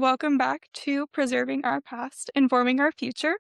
Welcome back to Preserving Our Past, Informing Our Future.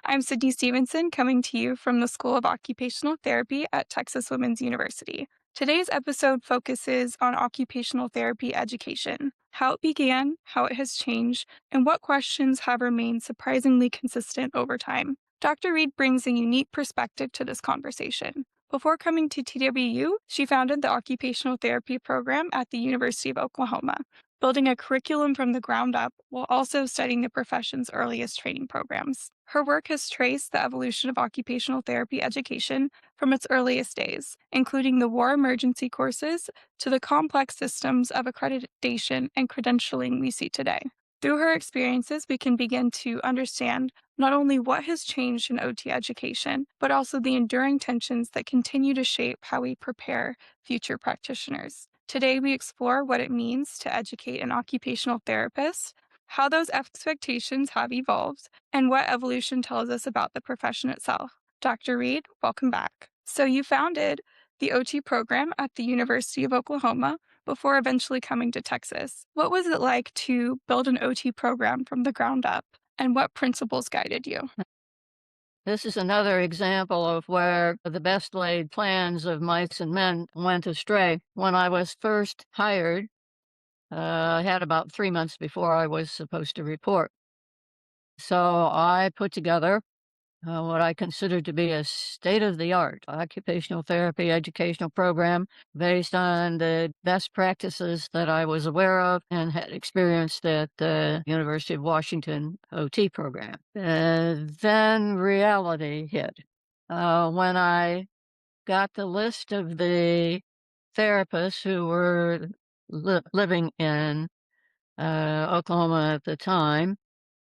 I'm Sydney Stevenson, coming to you from the School of Occupational Therapy at Texas Women's University. Today's episode focuses on occupational therapy education, how it began, how it has changed, and what questions have remained surprisingly consistent over time. Dr. Reed brings a unique perspective to this conversation. Before coming to TWU, she founded the occupational therapy program at the University of Oklahoma, building a curriculum from the ground up while also studying the profession's earliest training programs. Her work has traced the evolution of occupational therapy education from its earliest days, including the war emergency courses to the complex systems of accreditation and credentialing we see today. Through her experiences, we can begin to understand not only what has changed in OT education, but also the enduring tensions that continue to shape how we prepare future practitioners. Today, we explore what it means to educate an occupational therapist, how those expectations have evolved, and what evolution tells us about the profession itself. Dr. Reed, welcome back. So, you founded the OT program at the University of Oklahoma before eventually coming to Texas. What was it like to build an OT program from the ground up, and what principles guided you? This is another example of where the best laid plans of mice and men went astray. When I was first hired, I had about 3 months before I was supposed to report. So I put together what I considered to be a state of the art occupational therapy educational program based on the best practices that I was aware of and had experienced at the University of Washington OT program. Then reality hit. When I got the list of the therapists who were living in Oklahoma at the time,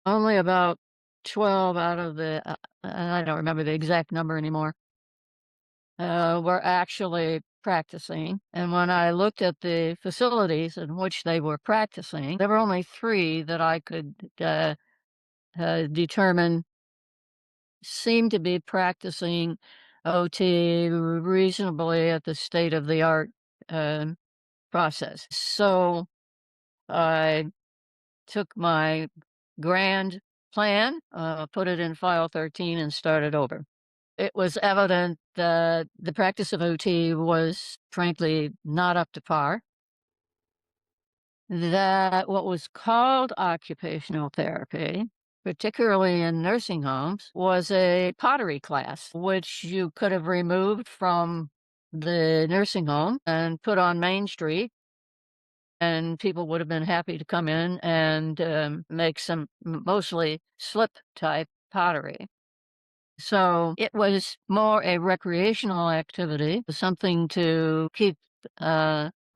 only about 12 out of I don't remember the exact number anymore, were actually practicing. And when I looked at the facilities in which they were practicing, there were only three that I could determine seemed to be practicing OT reasonably at the state of the art process. So I took my grand plan, put it in file 13, and started over. It was evident that the practice of OT was frankly not up to par, that what was called occupational therapy, particularly in nursing homes, was a pottery class, which you could have removed from the nursing home and put on Main Street, and people would have been happy to come in and make some mostly slip type pottery. So it was more a recreational activity, something to keep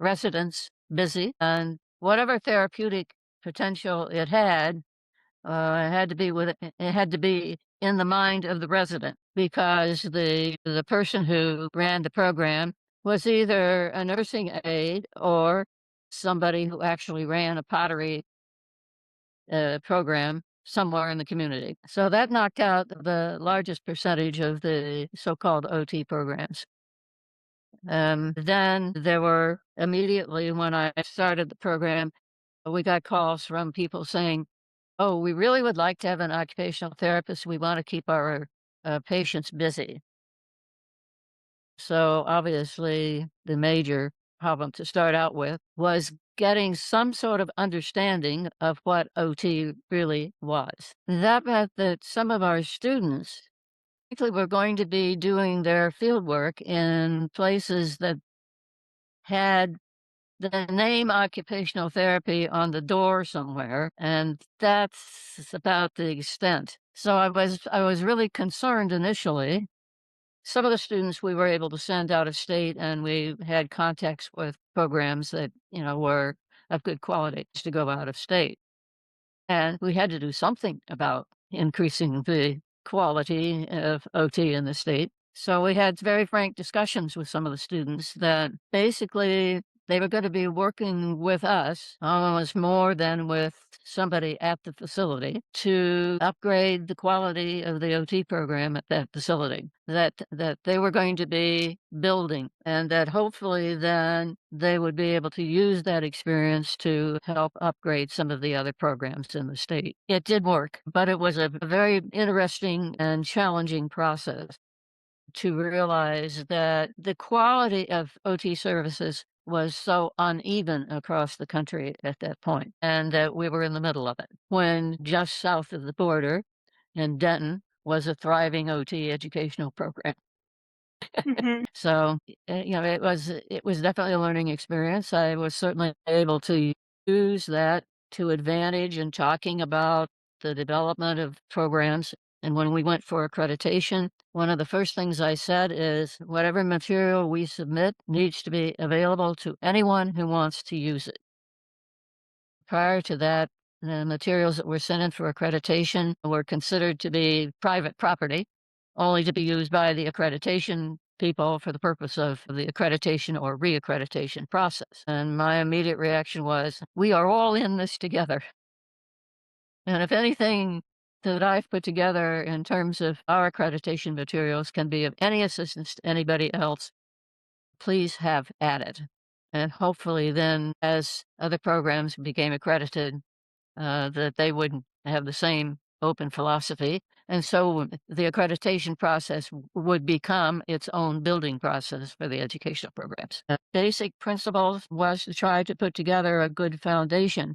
residents busy, and whatever therapeutic potential it had to be it had to be in the mind of the resident because the person who ran the program was either a nursing aide or somebody who actually ran a pottery program somewhere in the community. So that knocked out the largest percentage of the so-called OT programs. Then there were immediately when I started the program, we got calls from people saying, "Oh, we really would like to have an occupational therapist. We want to keep our patients busy." So obviously, the major problem to start out with was getting some sort of understanding of what OT really was. That meant that some of our students actually were going to be doing their field work in places that had the name occupational therapy on the door somewhere, and that's about the extent. So I was really concerned initially. Some of the students we were able to send out of state, and we had contacts with programs that, were of good quality to go out of state. And we had to do something about increasing the quality of OT in the state. So we had very frank discussions with some of the students that basically They were going to be working with us almost more than with somebody at the facility to upgrade the quality of the OT program at that facility that they were going to be building, and that hopefully then they would be able to use that experience to help upgrade some of the other programs in the state. It did work, but it was a very interesting and challenging process to realize that the quality of OT services was so uneven across the country at that point, and that we were in the middle of it. When just south of the border in Denton was a thriving OT educational program. Mhm. So, it was definitely a learning experience. I was certainly able to use that to advantage in talking about the development of programs. And when we went for accreditation, one of the first things I said is whatever material we submit needs to be available to anyone who wants to use it. Prior to that, the materials that were sent in for accreditation were considered to be private property, only to be used by the accreditation people for the purpose of the accreditation or reaccreditation process. And my immediate reaction was, we are all in this together. And if anything that I've put together in terms of our accreditation materials can be of any assistance to anybody else, please have at it. And hopefully, then, as other programs became accredited, that they would have the same open philosophy. And so the accreditation process would become its own building process for the educational programs. Basic principles was to try to put together a good foundation.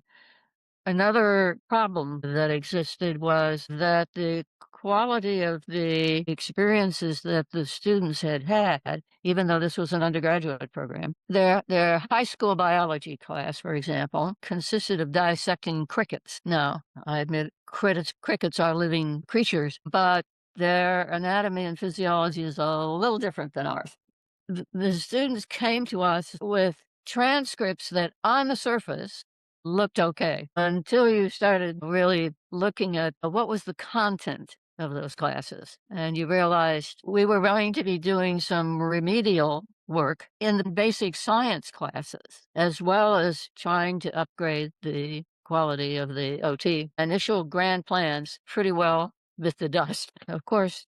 Another problem that existed was that the quality of the experiences that the students had had, even though this was an undergraduate program, their high school biology class, for example, consisted of dissecting crickets. Now, I admit crickets are living creatures, but their anatomy and physiology is a little different than ours. The students came to us with transcripts that on the surface looked okay until you started really looking at what was the content of those classes. And you realized we were going to be doing some remedial work in the basic science classes, as well as trying to upgrade the quality of the OT. Initial grand plans pretty well bit the dust. Of course,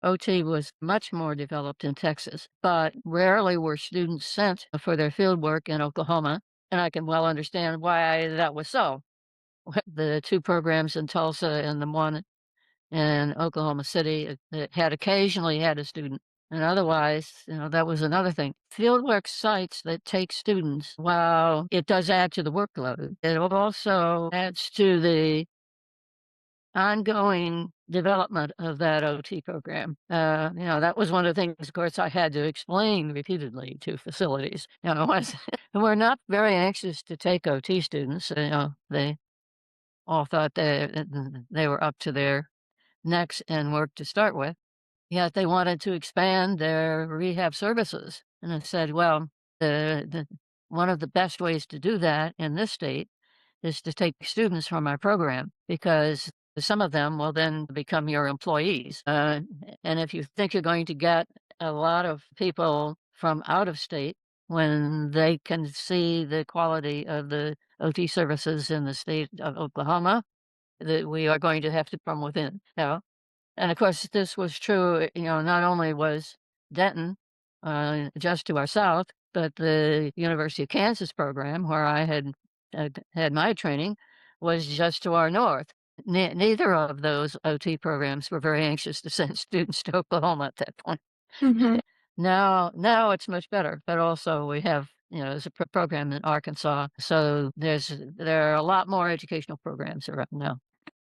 OT was much more developed in Texas, but rarely were students sent for their field work in Oklahoma, and I can well understand why that was so. The two programs in Tulsa and the one in Oklahoma City that had occasionally had a student, and otherwise, that was another thing. Fieldwork sites that take students, while it does add to the workload, it also adds to the ongoing development of that OT program. That was one of the things, of course, I had to explain repeatedly to facilities. Was we're not very anxious to take OT students. They all thought they were up to their necks in work to start with. Yet they wanted to expand their rehab services, and I said, well, the one of the best ways to do that in this state is to take students from our program because some of them will then become your employees. And if you think you're going to get a lot of people from out of state when they can see the quality of the OT services in the state of Oklahoma, that we are going to have to from within. And of course, this was true, not only was Denton just to our south, but the University of Kansas program, where I had my training, was just to our north. Neither of those OT programs were very anxious to send students to Oklahoma at that point. Mhm. Now it's much better, but also we have, there's a program in Arkansas, so there are a lot more educational programs around now.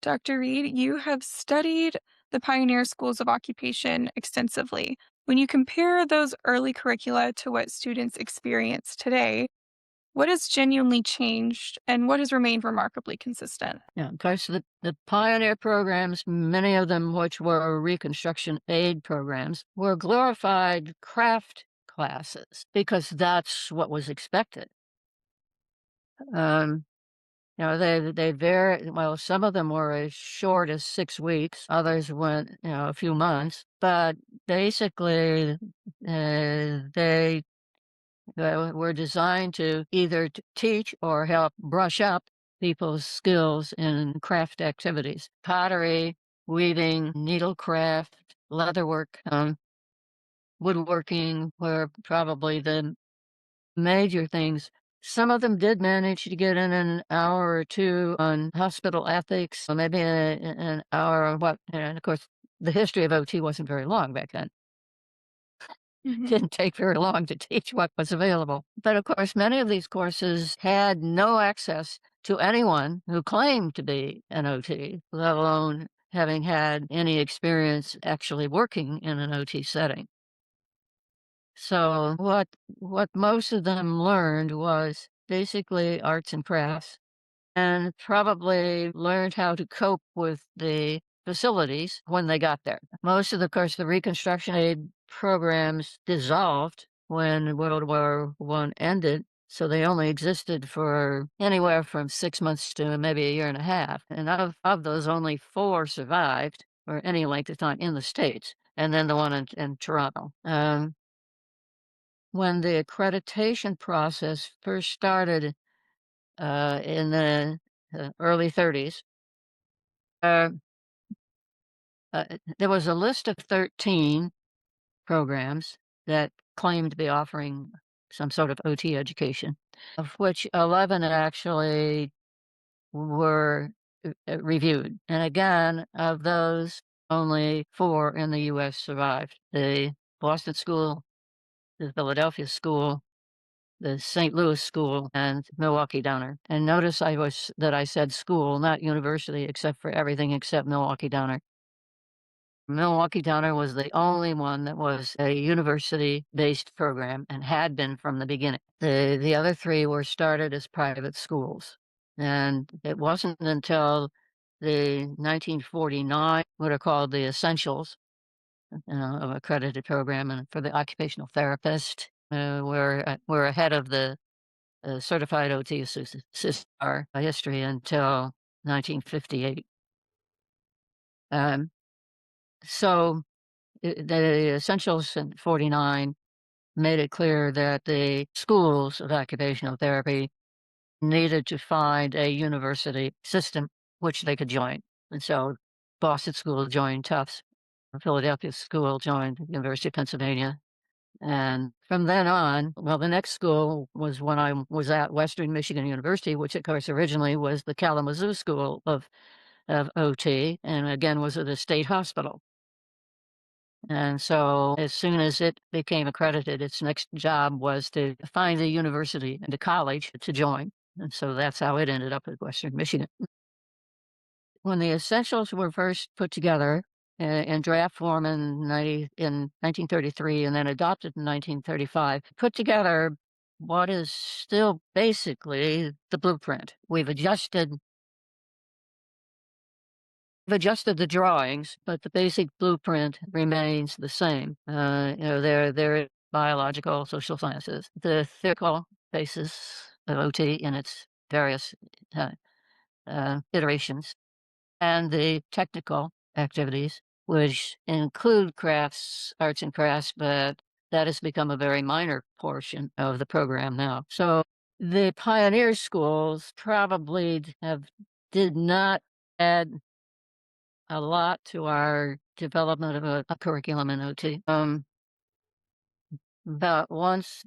Dr. Reed, you have studied the pioneer schools of occupation extensively. When you compare those early curricula to what students experience today, what has genuinely changed and what has remained remarkably consistent? Yeah, of course, the pioneer programs, many of them which were Reconstruction aid programs, were glorified craft classes because that's what was expected. Um, they vary. Well, some of them were as short as 6 weeks. Others went, a few months. But basically, they were designed to either teach or help brush up people's skills in craft activities. Pottery, weaving, needlecraft, leatherwork, woodworking were probably the major things. Some of them did manage to get in an hour or two on hospital ethics, or maybe an hour on what, and of course, the history of OT wasn't very long back then. Hmm. Didn't take very long to teach what was available. But of course, many of these courses had no access to anyone who claimed to be an OT, let alone having had any experience actually working in an OT setting. So what most of them learned was basically arts and crafts and probably learned how to cope with the facilities when they got there. Most of the, of course, the reconstruction aid programs dissolved when World War One ended. So they only existed for anywhere from 6 months to maybe a year and a half. And of those, only four survived for any length of time in the States. And then the one in Toronto. When the accreditation process first started in the early 30s, uh, there was a list of 13 programs that claimed to be offering some sort of OT education, of which 11 actually were reviewed. And again, of those, only four in the U.S. survived: the Boston School, the Philadelphia School, the St. Louis School, and Milwaukee Downer. And notice I said school, not university, except for everything except Milwaukee Downer. Milwaukee Downer was the only one that was a university-based program and had been from the beginning. The other three were started as private schools. And it wasn't until the 1949, what are called the essentials, of accredited program, and for the occupational therapist, we're ahead of the certified OT assistant history until 1958. Um, so the essentials in 49 made it clear that the schools of occupational therapy needed to find a university system which they could join. And so Boston School joined Tufts, Philadelphia School joined University of Pennsylvania. And from then on, well, the next school was when I was at Western Michigan University, which of course originally was the Kalamazoo School of OT, and again was at a state hospital. And so as soon as it became accredited, its next job was to find a university and a college to join. And so that's how it ended up at Western Michigan. When the essentials were first put together in draft form in 1933 and then adopted in 1935, put together what is still basically the blueprint. We've adjusted the drawings, but the basic blueprint remains the same. They're biological, social sciences, the theoretical basis of OT in its various uh, iterations, and the technical activities, which include crafts, arts and crafts, but that has become a very minor portion of the program now. So the pioneer schools probably did not add a lot to our development of a curriculum in OT. But once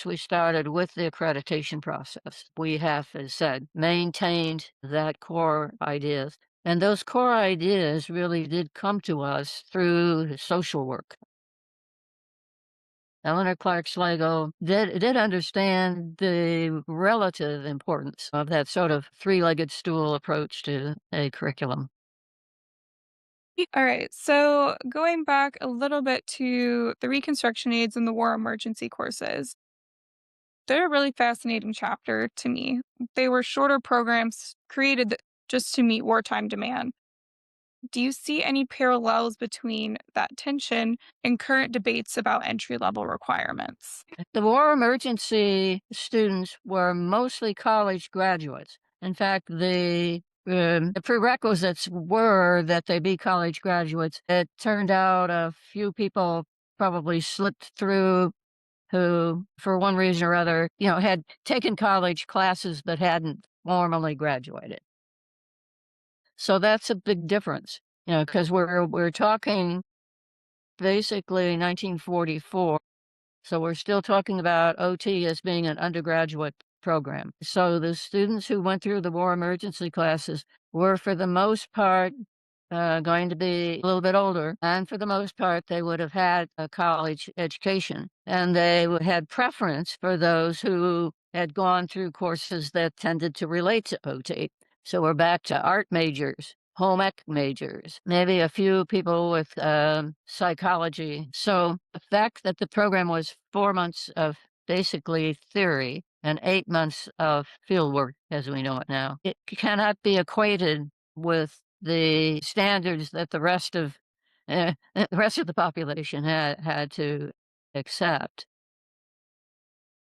we started with the accreditation process, we have, as said, maintained that core ideas. And those core ideas really did come to us through social work. Eleanor Clark Sligo did understand the relative importance of that sort of three-legged stool approach to a curriculum. All right. So going back a little bit to the reconstruction aids and the war emergency courses, they're a really fascinating chapter to me. They were shorter programs created just to meet wartime demand. Do you see any parallels between that tension and current debates about entry level requirements? The war emergency students were mostly college graduates. In fact, the prerequisites were that they be college graduates. It turned out a few people probably slipped through who, for one reason or other, had taken college classes but hadn't formally graduated. So that's a big difference, because we're talking basically 1944. So we're still talking about OT as being an undergraduate program. So the students who went through the war emergency classes were, for the most part, going to be a little bit older. And for the most part, they would have had a college education. And they had preference for those who had gone through courses that tended to relate to OT. So we're back to art majors, home ec majors, maybe a few people with psychology. So the fact that the program was 4 months of basically theory and 8 months of field work, as we know it now, it cannot be equated with the standards that the rest of the population had to accept.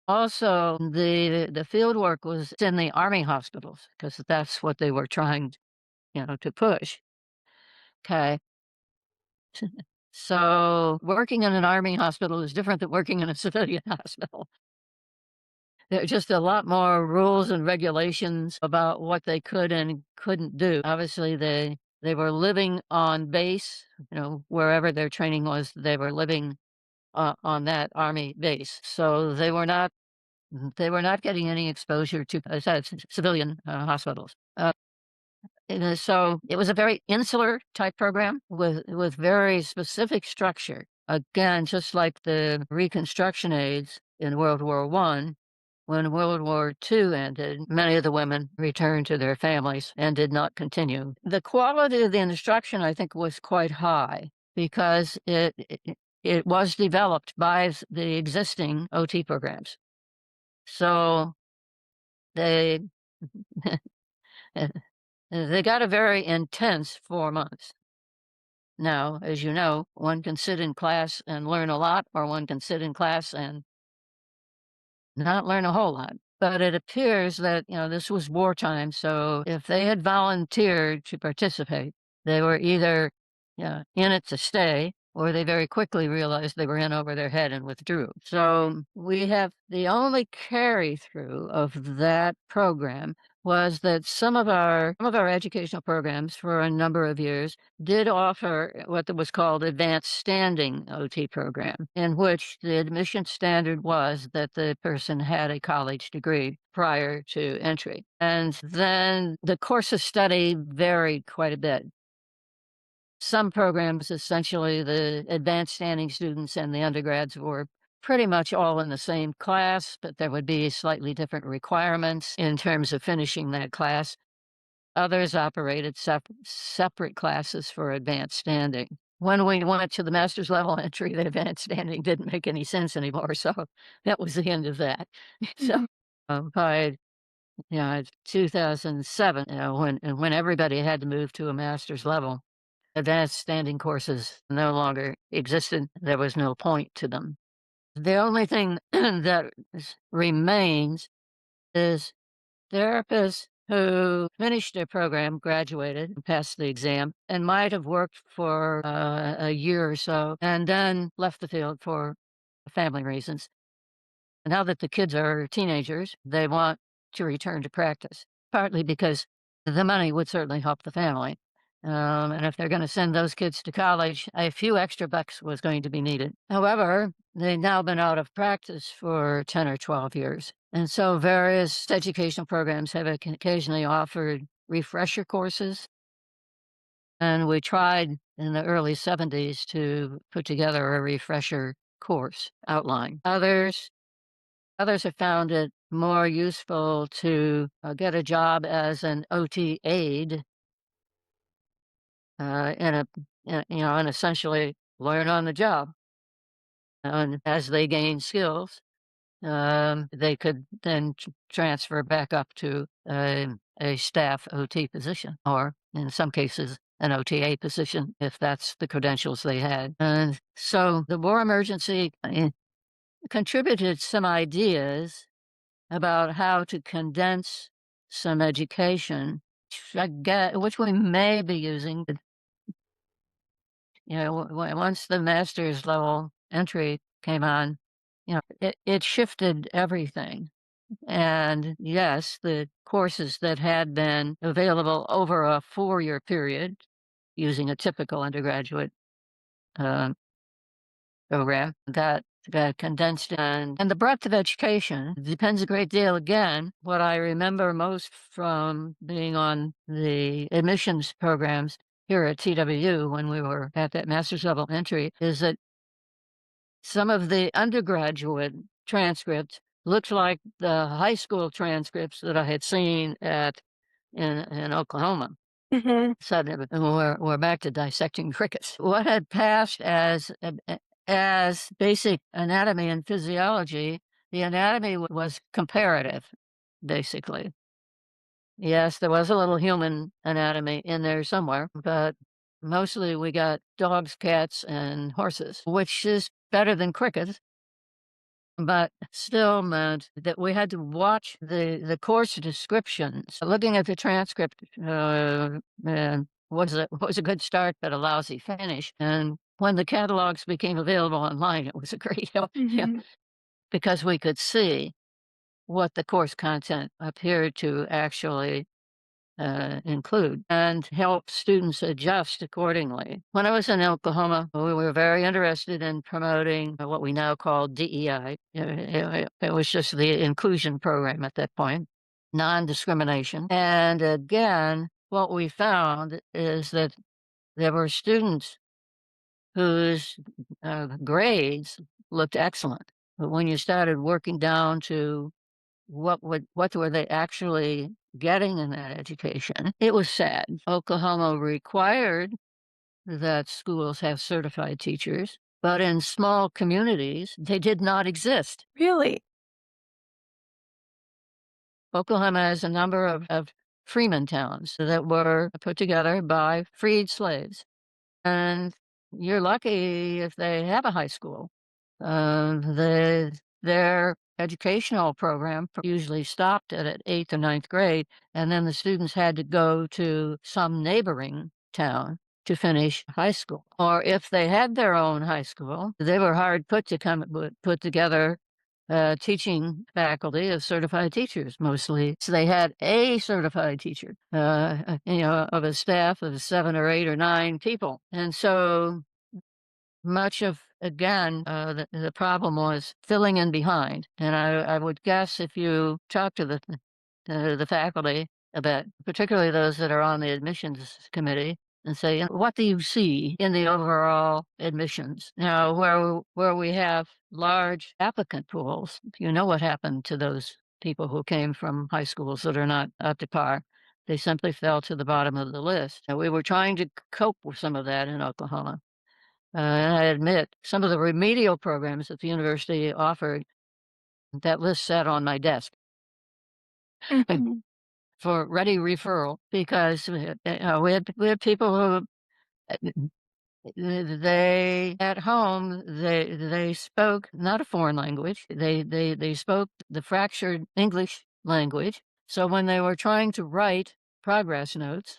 Also, the field work was in the army hospitals because that's what they were trying, to push. Okay. So working in an army hospital is different than working in a civilian hospital. There are just a lot more rules and regulations about what they could and couldn't do. Obviously, they were living on base, wherever their training was, they were living on that army base. So they were not getting any exposure to civilian hospitals. So it was a very insular type program with very specific structure. Again, just like the Reconstruction aids in World War One, when World War II ended, many of the women returned to their families and did not continue. The quality of the instruction, I think, was quite high because it was developed by the existing OT programs. So they they got a very intense 4 months. Now, as you know, one can sit in class and learn a lot, or one can sit in class and not learn a whole lot. But it appears that, this was wartime. So if they had volunteered to participate, they were either in it to stay, or they very quickly realized they were in over their head and withdrew. So we have the only carry through of that program was that some of our educational programs for a number of years did offer what was called advanced standing OT program, in which the admission standard was that the person had a college degree prior to entry. And then the course of study varied quite a bit. Some programs, essentially the advanced standing students and the undergrads were pretty much all in the same class, but there would be slightly different requirements in terms of finishing that class. Others operated separate classes for advanced standing. When we went to the master's level entry, the advanced standing didn't make any sense anymore, so that was the end of that. So, by 2007, when everybody had to move to a master's level, advanced standing courses no longer existed. There was no point to them. The only thing that remains is therapists who finished their program, graduated, and passed the exam, and might have worked for a year or so, and then left the field for family reasons. Now that the kids are teenagers, they want to return to practice, partly because the money would certainly help the family. And if they're going to send those kids to college, a few extra bucks was going to be needed. However, they've now been out of practice for 10 or 12 years. And so various educational programs have occasionally offered refresher courses. And we tried in the early 70s to put together a refresher course outline. Others have found it more useful to get a job as an OT aide in and essentially learn on the job. And as they gain skills, they could then transfer back up to a staff OT position, or in some cases, an OTA position, if that's the credentials they had. And so the war emergency contributed some ideas about how to condense some education, which we may be using. Once the master's level entry came on, It shifted everything. And yes, the courses that had been available over a 4-year period using a typical undergraduate uh, program got condensed, and the breadth of education depends a great deal. Again, what I remember most from being on the admissions programs here at TWU when we were at that master's level entry is that some of the undergraduate transcripts looked like the high school transcripts that I had seen in Oklahoma. Hmm. So we're back to dissecting crickets. What had passed as basic anatomy and physiology, the anatomy was comparative, basically. Yes, there was a little human anatomy in there somewhere, but mostly we got dogs, cats, and horses, which is better than crickets, but still meant that we had to watch the course descriptions. Looking at the transcript was a good start, but a lousy finish. And when the catalogs became available online, it was a great help, yeah, Hmm. because we could see what the course content appeared to actually include and help students adjust accordingly. When I was in Oklahoma, we were very interested in promoting what we now call DEI. It was just the inclusion program at that point, non discrimination. And again, what we found is that there were students whose grades looked excellent. But when you started working down to what were they actually getting in that education? It was sad. Oklahoma required that schools have certified teachers, but in small communities, they did not exist. Really? Oklahoma has a number of freeman towns that were put together by freed slaves. And you're lucky if they have a high school. Their educational program usually stopped at eighth or ninth grade, and then the students had to go to some neighboring town to finish high school. Or if they had their own high school, they were hard put together teaching faculty of certified teachers mostly. So they had a certified teacher, of a staff of 7 or 8 or 9 people. And so much of, again, the problem was filling in behind. And I would guess if you talk to the faculty about, particularly those that are on the admissions committee, and say, what do you see in the overall admissions? Now, where we have large applicant pools, you know what happened to those people who came from high schools that are not up to par. They simply fell to the bottom of the list. And we were trying to cope with some of that in Oklahoma. And I admit, some of the remedial programs that the university offered, that list sat on my desk Hmm. for ready referral because we had people who they at home they spoke not a foreign language. They spoke the fractured English language. So when they were trying to write progress notes,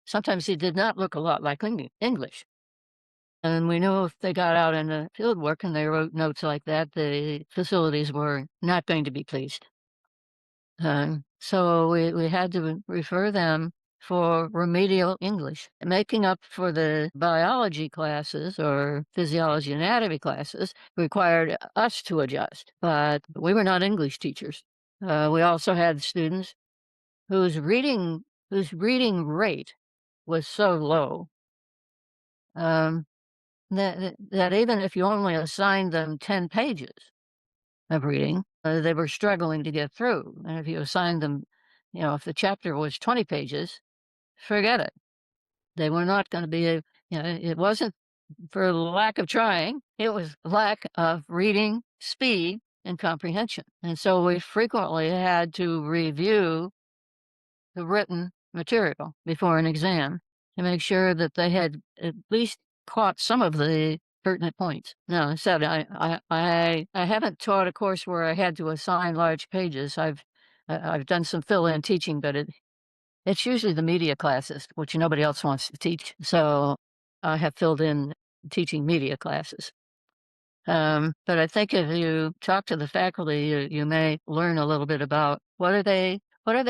sometimes it did not look a lot like English. And we knew if they got out in the field work and they wrote notes like that, the facilities were not going to be pleased. So we had to refer them for remedial English. Making up for the biology classes or physiology anatomy classes required us to adjust, but we were not English teachers. We also had students whose reading rate was so low. Um, that even if you only assigned them 10 pages of reading, they were struggling to get through. And if you assigned them, if the chapter was 20 pages, forget it. They were not going to be, it wasn't for lack of trying, it was lack of reading speed and comprehension. And so we frequently had to review the written material before an exam to make sure that they had at least caught some of the pertinent points. Now, I said I haven't taught a course where I had to assign large pages. I've done some fill-in teaching, but it's usually the media classes, which nobody else wants to teach. So I have filled in teaching media classes. But I think if you talk to the faculty, you may learn a little bit about what are they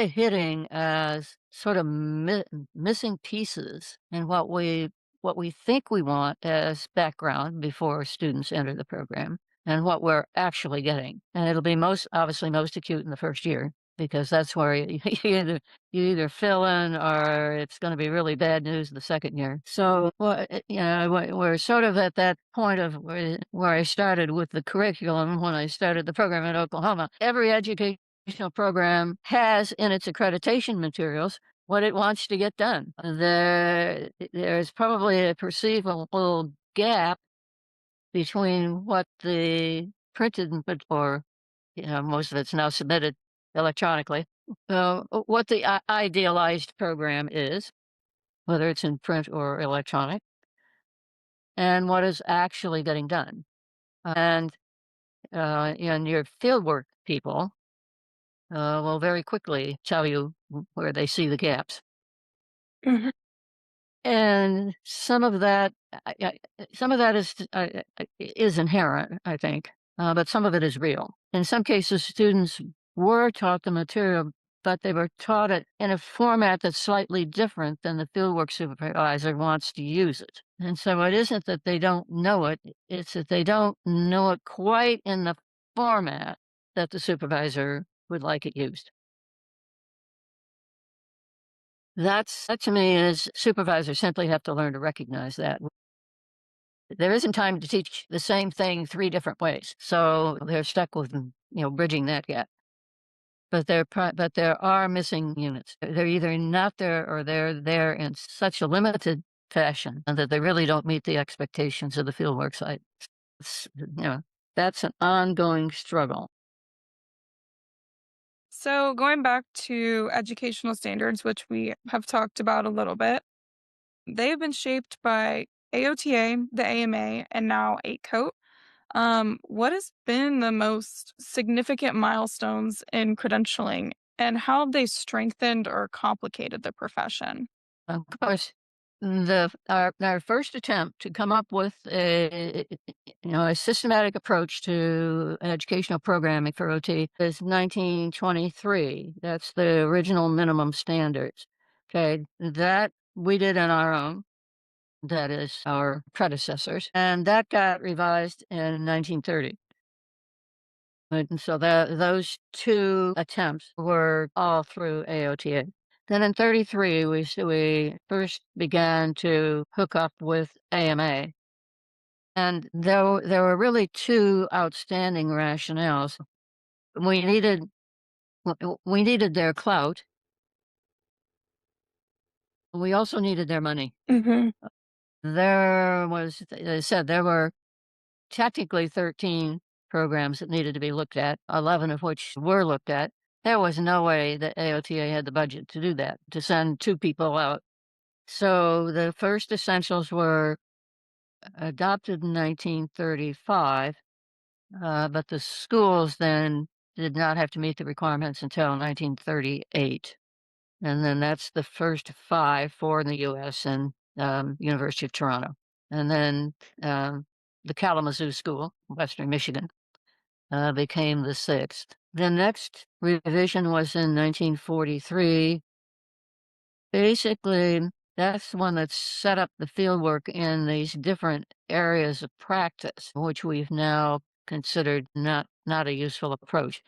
hitting as sort of missing pieces in what we think we want as background before students enter the program and what we're actually getting. And it'll be most acute in the first year because that's where you either fill in or it's going to be really bad news the second year. So, well, we're sort of at that point of where I started with the curriculum when I started the program in Oklahoma. Every educational program has in its accreditation materials what it wants to get done. There's probably a perceivable gap between what the printed or most of it's now submitted electronically. What the idealized program is, whether it's in print or electronic, and what is actually getting done. And your fieldwork people will very quickly tell you where they see the gaps. Mhm. And some of that is inherent, I think, but some of it is real. In some cases, students were taught the material, but they were taught it in a format that's slightly different than the fieldwork supervisor wants to use it. And so it isn't that they don't know it; it's that they don't know it quite in the format that the supervisor would like it used. That to me is supervisors simply have to learn to recognize that. There isn't time to teach the same thing 3 different ways, so they're stuck with, bridging that gap. But there are missing units. They're either not there or they're there in such a limited fashion that they really don't meet the expectations of the fieldwork site. That's an ongoing struggle. So, going back to educational standards, which we have talked about a little bit, they have been shaped by AOTA, the AMA, and now 8 Coat. What has been the most significant milestones in credentialing, and how have they strengthened or complicated the profession? Of course, our first attempt to come up with a systematic approach to educational programming for OT is 1923. That's the original minimum standards. Okay, that we did on our own. That is our predecessors, and that got revised in 1930. And so those 2 attempts were all through AOTA. Then in '33, we first began to hook up with AMA, and there were really 2 outstanding rationales. We needed we needed their clout. We also needed their money. Mhm. As I said, there were technically 13 programs that needed to be looked at, 11 of which were looked at. There was no way that AOTA had the budget to do that, to send 2 people out. So the first essentials were adopted in 1935, but the schools then did not have to meet the requirements until 1938. And then that's the first 5, 4 in the US and University of Toronto. And then the Kalamazoo School, Western Michigan, became the 6th. The next revision was in 1943. Basically, that's the one that set up the fieldwork in these different areas of practice, which we've now considered not a useful approach.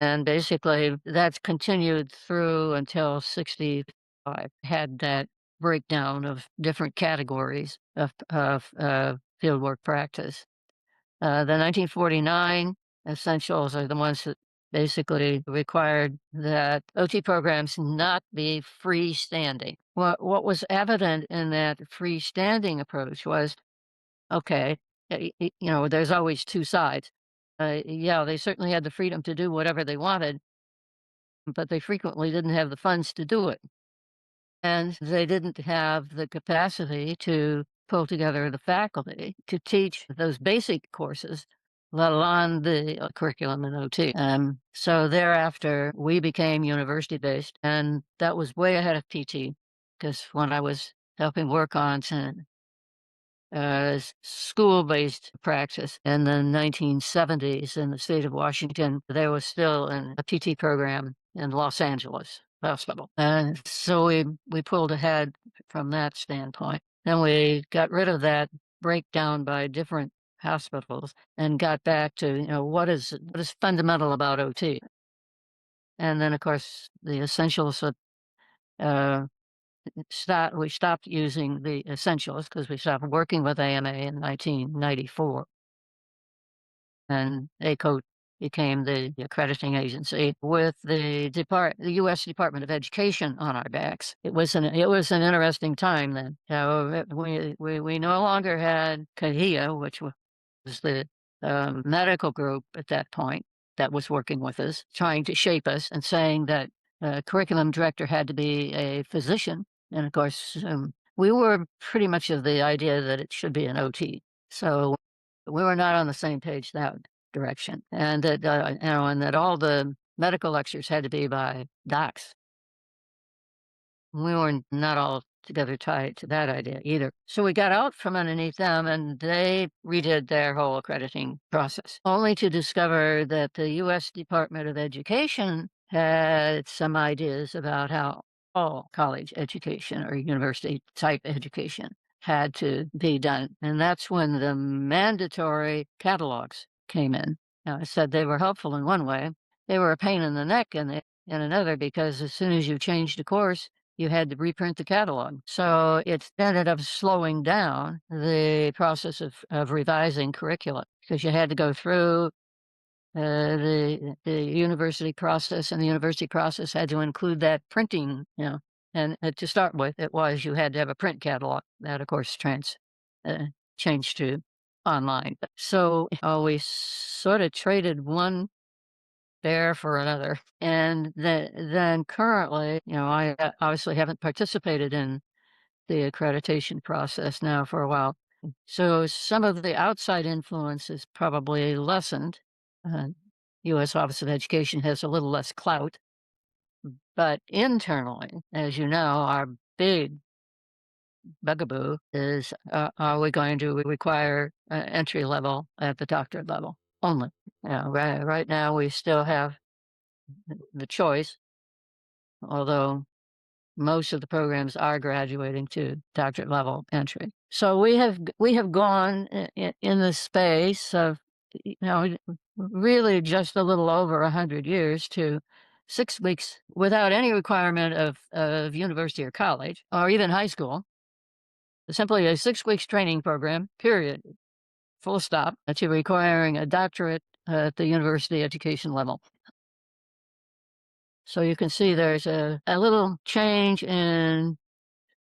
And basically, that's continued through until 65, had that breakdown of different categories of fieldwork practice. The 1949 essentials are the ones that basically required that OT programs not be freestanding. What was evident in that freestanding approach was, okay, there's always 2 sides. Yeah, they certainly had the freedom to do whatever they wanted, but they frequently didn't have the funds to do it. And they didn't have the capacity to pull together the faculty to teach those basic courses, let alone the curriculum in OT. So thereafter, we became university based, and that was way ahead of PT because when I was helping work on school-based practice. In the 1970s in the state of Washington, there was still a PT program in Los Angeles Hospital. And so we pulled ahead from that standpoint. Then we got rid of that breakdown by different hospitals and got back to, what is fundamental about OT. And then, of course, the essentials of uh, we stopped using the essentials because we stopped working with AMA in 1994, and ACOTE became the accrediting agency with the U.S. Department of Education on our backs. It was an interesting time then. We no longer had CAHIA, which was the medical group at that point that was working with us, trying to shape us and saying that curriculum director had to be a physician. And of course, we were pretty much of the idea that it should be an OT. So we were not on the same page that direction. And that all the medical lectures had to be by docs. We were not all together tied to that idea either. So we got out from underneath them and they redid their whole accrediting process, only to discover that the U.S. Department of Education had some ideas about how all college education or university type education had to be done. And that's when the mandatory catalogs came in. Now, I said they were helpful in one way. They were a pain in the neck in another, because as soon as you changed a course, you had to reprint the catalog. So it ended up slowing down the process of revising curricula, because you had to go through the university process, and the university process had to include that printing, and to start with, you had to have a print catalog. That, of course, uh, changed to online. So we sort of traded one bear for another. And then currently, I obviously haven't participated in the accreditation process now for a while. So some of the outside influence is probably lessened. Uh, U.S. Office of Education has a little less clout, but internally, as you know, our big bugaboo is, are we going to require entry level at the doctorate level only? Right now we still have the choice, although most of the programs are graduating to doctorate level entry. So we have gone in the space of, really just a little over 100 years to 6 weeks without any requirement of university or college or even high school. Simply a 6 weeks training program, period, full stop, to requiring a doctorate at the university education level. So you can see there's a little change in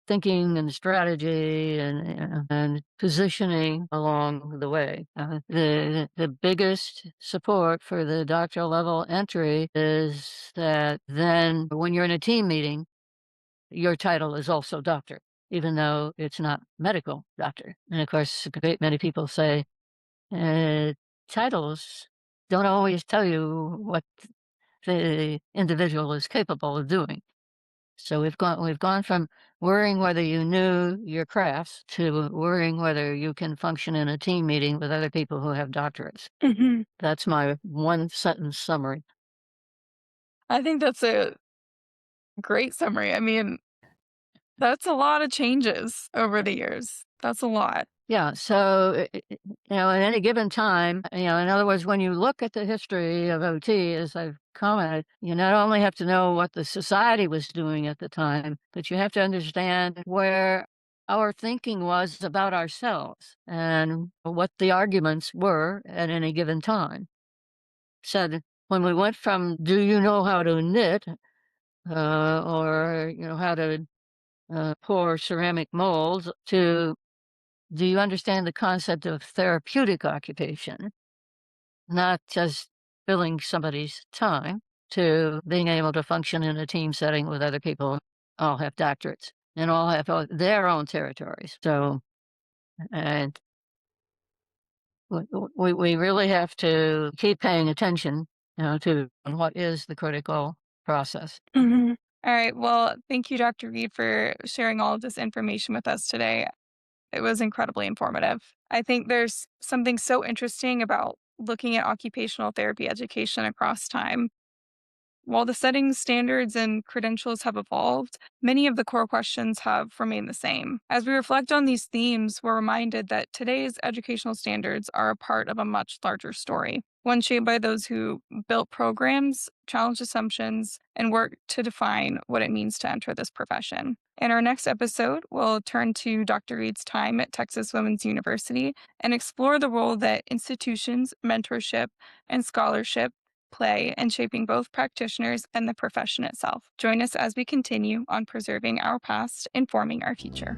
thinking and strategy and positioning along the way. The biggest support for the doctoral level entry is that then when you're in a team meeting, your title is also doctor, even though it's not medical doctor. And of course, a great many people say titles don't always tell you what the individual is capable of doing. So we've gone from worrying whether you knew your crafts to worrying whether you can function in a team meeting with other people who have doctorates. Mhm. That's my one sentence summary. I think that's a great summary. I mean, that's a lot of changes over the years. That's a lot. Yeah. So, at any given time, in other words, when you look at the history of OT, as I've commented, you not only have to know what the society was doing at the time, but you have to understand where our thinking was about ourselves and what the arguments were at any given time. Said when we went from "Do you know how to knit?" Or how to pour ceramic molds to "Do you understand the concept of therapeutic occupation?" Not just filling somebody's time, to being able to function in a team setting with other people, all have doctorates and all have their own territories. So, and we really have to keep paying attention, to what is the critical process. All right. Well, thank you, Dr. Reed, for sharing all of this information with us today. It was incredibly informative. I think there's something so interesting about looking at occupational therapy education across time. While the settings, standards, and credentials have evolved, many of the core questions have remained the same. As we reflect on these themes, we're reminded that today's educational standards are a part of a much larger story, one shaped by those who built programs, challenged assumptions, and worked to define what it means to enter this profession. In our next episode, we'll turn to Dr. Reed's time at Texas Women's University and explore the role that institutions, mentorship, and scholarship play in shaping both practitioners and the profession itself. Join us as we continue on preserving our past, informing our future.